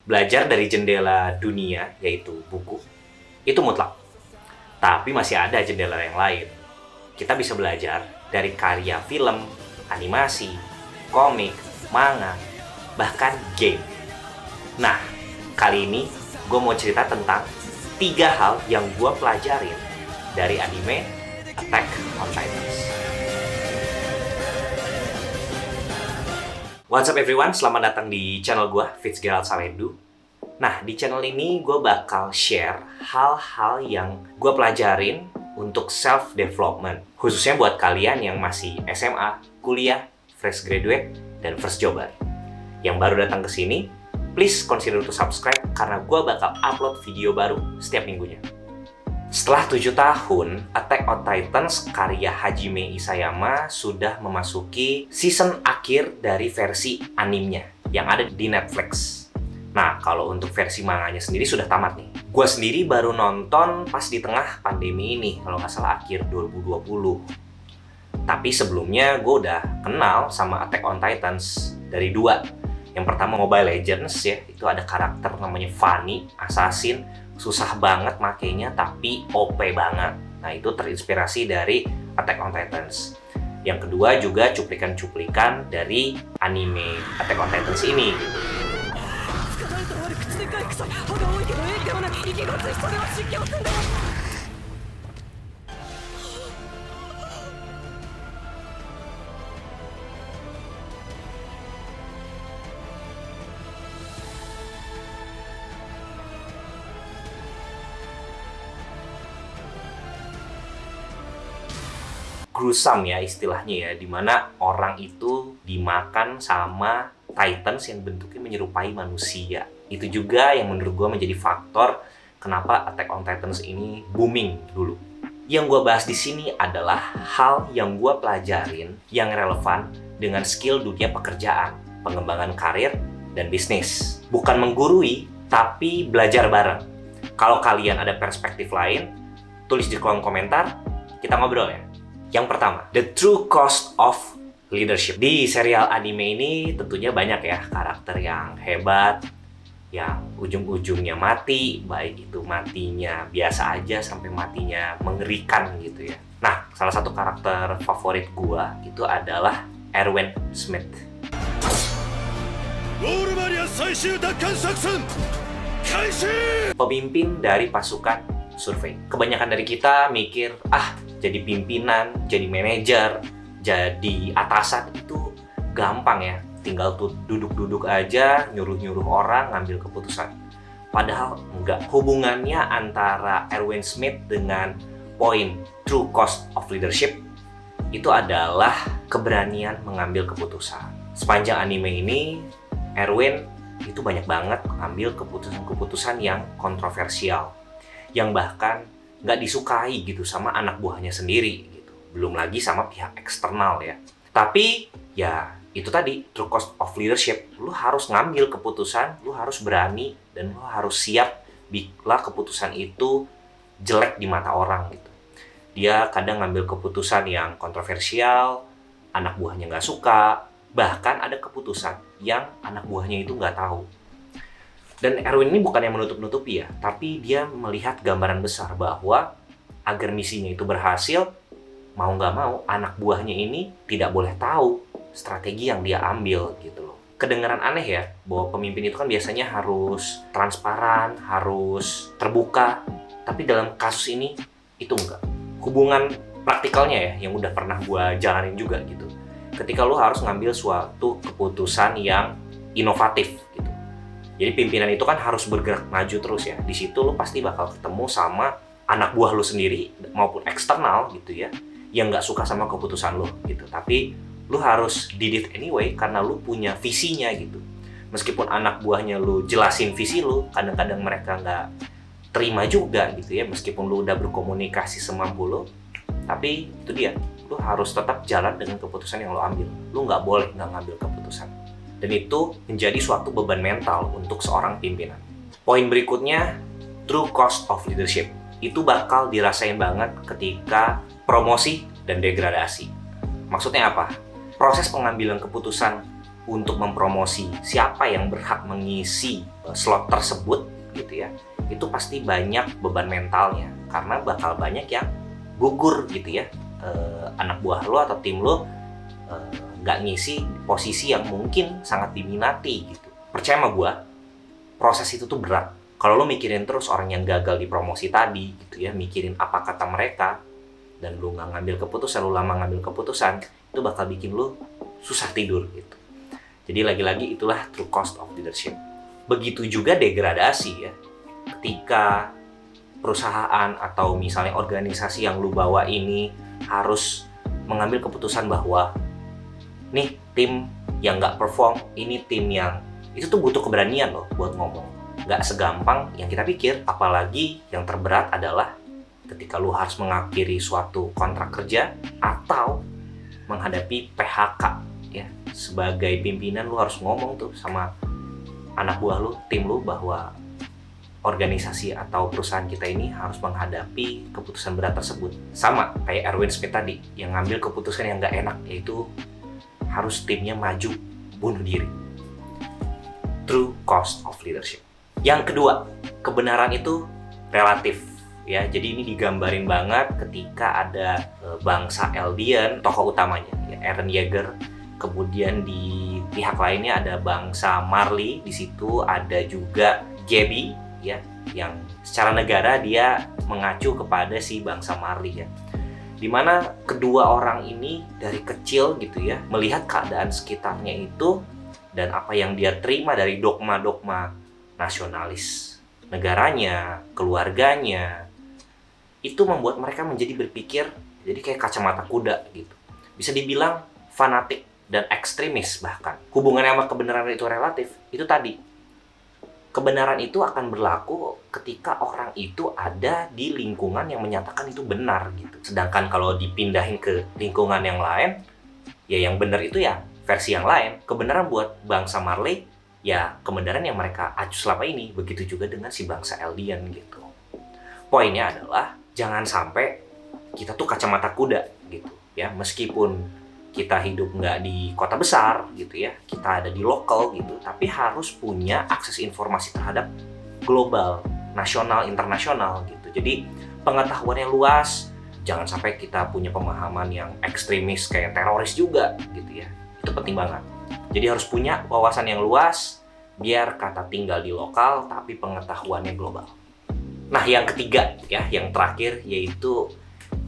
Belajar dari jendela dunia, yaitu buku, itu mutlak. Tapi masih ada jendela yang lain. Kita bisa belajar dari karya film, animasi, komik, manga, bahkan game. Nah, kali ini gue mau cerita tentang 3 hal yang gue pelajarin dari anime Attack on Titans. What's up everyone, selamat datang di channel gue, Fitzgerald Salendu. Nah, di channel ini gue bakal share hal-hal yang gue pelajarin untuk self-development. Khususnya buat kalian yang masih SMA, kuliah, fresh graduate, dan first jobber. Yang baru datang ke sini, please consider to subscribe karena gue bakal upload video baru setiap minggunya. Setelah 7 tahun, Attack on Titans karya Hajime Isayama sudah memasuki season akhir dari versi animenya yang ada di Netflix. Nah, kalau untuk versi manganya sendiri sudah tamat nih. Gue sendiri baru nonton pas di tengah pandemi ini, kalau nggak salah akhir 2020. Tapi sebelumnya gue udah kenal sama Attack on Titans dari 2. Yang pertama Mobile Legends ya, itu ada karakter namanya Fanny, assassin, susah banget makainya tapi OP banget. Nah, itu terinspirasi dari Attack on Titans. Yang kedua juga cuplikan-cuplikan dari anime Attack on Titans ini. Gruesome ya istilahnya ya, dimana orang itu dimakan sama Titans yang bentuknya menyerupai manusia. Itu juga yang menurut gue menjadi faktor kenapa Attack on Titans ini booming dulu. Yang gue bahas di sini adalah hal yang gue pelajarin yang relevan dengan skill dunia pekerjaan, pengembangan karir, dan bisnis. Bukan menggurui, tapi belajar bareng. Kalau kalian ada perspektif lain, tulis di kolom komentar, kita ngobrol ya. Yang pertama, the true cost of leadership. Di serial anime ini tentunya banyak ya karakter yang hebat, yang ujung-ujungnya mati, baik itu matinya biasa aja sampai matinya mengerikan gitu ya. Nah, salah satu karakter favorit gua itu adalah Erwin Smith. Pemimpin dari pasukan survei. Kebanyakan dari kita mikir, jadi pimpinan, jadi manajer, jadi atasan itu gampang ya. Tinggal tuh duduk-duduk aja, nyuruh-nyuruh orang ngambil keputusan. Padahal enggak. Hubungannya antara Erwin Smith dengan poin true cost of leadership itu adalah keberanian mengambil keputusan. Sepanjang anime ini, Erwin itu banyak banget mengambil keputusan-keputusan yang kontroversial, yang bahkan nggak disukai gitu sama anak buahnya sendiri gitu. Belum lagi sama pihak eksternal ya. Tapi ya itu tadi, true cost of leadership. Lu harus ngambil keputusan, lu harus berani, dan lu harus siap bila keputusan itu jelek di mata orang gitu. Dia kadang ngambil keputusan yang kontroversial, anak buahnya nggak suka, bahkan ada keputusan yang anak buahnya itu nggak tahu. Dan Erwin ini bukan yang menutup-nutupi ya, tapi dia melihat gambaran besar bahwa agar misinya itu berhasil, mau nggak mau anak buahnya ini tidak boleh tahu strategi yang dia ambil gitu loh. Kedengaran aneh ya, bahwa pemimpin itu kan biasanya harus transparan, harus terbuka, tapi dalam kasus ini itu enggak. Hubungan praktikalnya ya, yang udah pernah gue jalanin juga gitu. Ketika lo harus ngambil suatu keputusan yang inovatif gitu. Jadi pimpinan itu kan harus bergerak maju terus ya. Di situ lo pasti bakal ketemu sama anak buah lo sendiri maupun eksternal gitu ya, yang nggak suka sama keputusan lo gitu. Tapi lo harus did it anyway karena lo punya visinya gitu. Meskipun anak buahnya lo jelasin visi lo, kadang-kadang mereka nggak terima juga gitu ya. Meskipun lo udah berkomunikasi semampu lo, tapi itu dia, lo harus tetap jalan dengan keputusan yang lo ambil. Lo nggak boleh nggak ngambil keputusan. Dan itu menjadi suatu beban mental untuk seorang pimpinan. Poin berikutnya, true cost of leadership. Itu bakal dirasain banget ketika promosi dan degradasi. Maksudnya apa? Proses pengambilan keputusan untuk mempromosi siapa yang berhak mengisi slot tersebut gitu ya, itu pasti banyak beban mentalnya karena bakal banyak yang gugur gitu ya. Anak buah lo atau tim lo nggak ngisi posisi yang mungkin sangat diminati gitu. Percaya sama gue, proses itu tuh berat. Kalau lo mikirin terus orang yang gagal di promosi tadi gitu ya, mikirin apa kata mereka, dan lo nggak ngambil keputusan, lo lama ngambil keputusan, itu bakal bikin lo susah tidur gitu. Jadi lagi-lagi itulah true cost of leadership. Begitu juga degradasi ya. Ketika perusahaan atau misalnya organisasi yang lu bawa ini harus mengambil keputusan bahwa nih tim yang nggak perform, ini tim yang itu tuh butuh keberanian loh buat ngomong. Nggak segampang yang kita pikir, apalagi yang terberat adalah ketika lu harus mengakhiri suatu kontrak kerja atau menghadapi PHK ya. Sebagai pimpinan lu harus ngomong tuh sama anak buah lu, tim lu, bahwa organisasi atau perusahaan kita ini harus menghadapi keputusan berat tersebut. Sama kayak Erwin Smith tadi yang ngambil keputusan yang nggak enak, yaitu harus timnya maju bunuh diri. True cost of leadership. Yang kedua, kebenaran itu relatif ya. Jadi ini digambarin banget ketika ada bangsa Eldian, tokoh utamanya ya, Eren Yeager. Kemudian di pihak lainnya ada bangsa Marley, di situ ada juga Gaby ya, yang secara negara dia mengacu kepada si bangsa Marley ya. Dimana kedua orang ini dari kecil gitu ya, melihat keadaan sekitarnya itu dan apa yang dia terima dari dogma-dogma nasionalis negaranya, keluarganya, itu membuat mereka menjadi berpikir jadi kayak kacamata kuda gitu. Bisa dibilang fanatik dan ekstremis bahkan. Hubungannya sama kebenaran itu relatif, itu tadi. Kebenaran itu akan berlaku ketika orang itu ada di lingkungan yang menyatakan itu benar gitu. Sedangkan kalau dipindahin ke lingkungan yang lain, ya yang benar itu ya versi yang lain. Kebenaran buat bangsa Marley, ya kebenaran yang mereka acu selama ini. Begitu juga dengan si bangsa Eldian gitu. Poinnya adalah jangan sampai kita tuh kacamata kuda gitu ya. Meskipun kita hidup nggak di kota besar gitu ya, kita ada di lokal gitu, tapi harus punya akses informasi terhadap global, nasional, internasional gitu. Jadi pengetahuannya luas, jangan sampai kita punya pemahaman yang ekstremis kayak teroris juga gitu ya. Itu penting banget. Jadi harus punya wawasan yang luas, biar kata tinggal di lokal tapi pengetahuannya global. Nah yang ketiga ya, yang terakhir, yaitu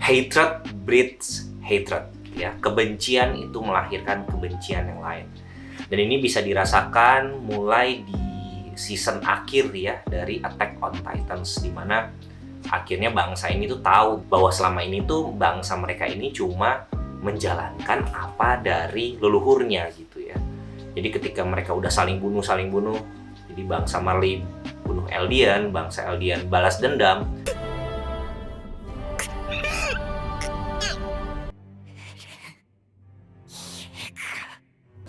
hatred breeds hatred. Ya, kebencian itu melahirkan kebencian yang lain. Dan ini bisa dirasakan mulai di season akhir ya dari Attack on Titans, di mana akhirnya bangsa ini tuh tahu bahwa selama ini tuh bangsa mereka ini cuma menjalankan apa dari leluhurnya gitu ya. Jadi ketika mereka udah saling bunuh, jadi bangsa Marley bunuh Eldian, bangsa Eldian balas dendam.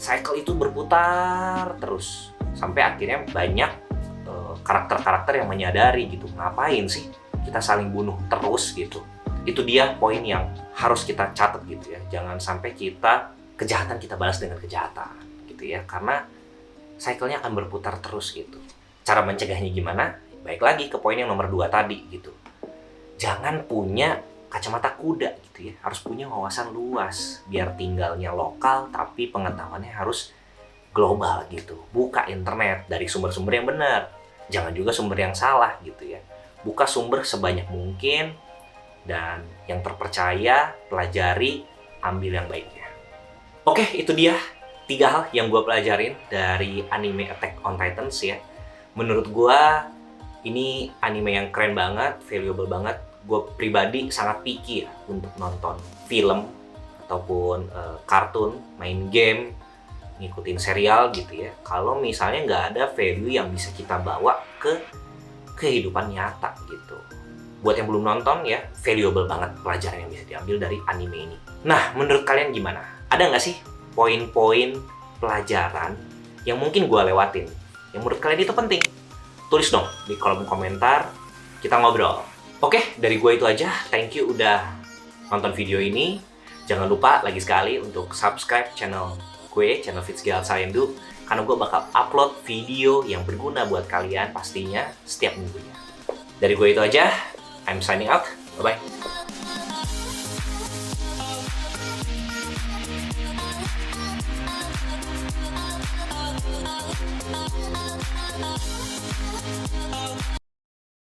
Cycle itu berputar terus sampai akhirnya banyak karakter-karakter yang menyadari gitu, ngapain sih kita saling bunuh terus gitu. Itu dia poin yang harus kita catat gitu ya. Jangan sampai kejahatan kita balas dengan kejahatan gitu ya, karena cycle-nya akan berputar terus gitu. Cara mencegahnya gimana? Baik lagi ke poin yang nomor 2 tadi gitu. Jangan punya kacamata kuda gitu ya, harus punya wawasan luas biar tinggalnya lokal tapi pengetahuannya harus global gitu. Buka internet dari sumber-sumber yang benar, jangan juga sumber yang salah gitu ya. Buka sumber sebanyak mungkin dan yang terpercaya, pelajari, ambil yang baiknya. Oke, itu dia 3 hal yang gue pelajarin dari anime Attack on Titans ya. Menurut gue ini anime yang keren banget, valuable banget. Gue pribadi sangat picky ya untuk nonton film ataupun kartun, main game, ngikutin serial gitu ya. Kalau misalnya nggak ada value yang bisa kita bawa ke kehidupan nyata gitu. Buat yang belum nonton ya, valuable banget pelajaran yang bisa diambil dari anime ini. Nah, menurut kalian gimana? Ada nggak sih poin-poin pelajaran yang mungkin gue lewatin, yang menurut kalian itu penting? Tulis dong di kolom komentar, kita ngobrol. Oke, dari gue itu aja. Thank you udah nonton video ini. Jangan lupa lagi sekali untuk subscribe channel gue, channel Fitzgerald Sayendu, karena gue bakal upload video yang berguna buat kalian pastinya setiap minggunya. Dari gue itu aja, I'm signing out, bye-bye.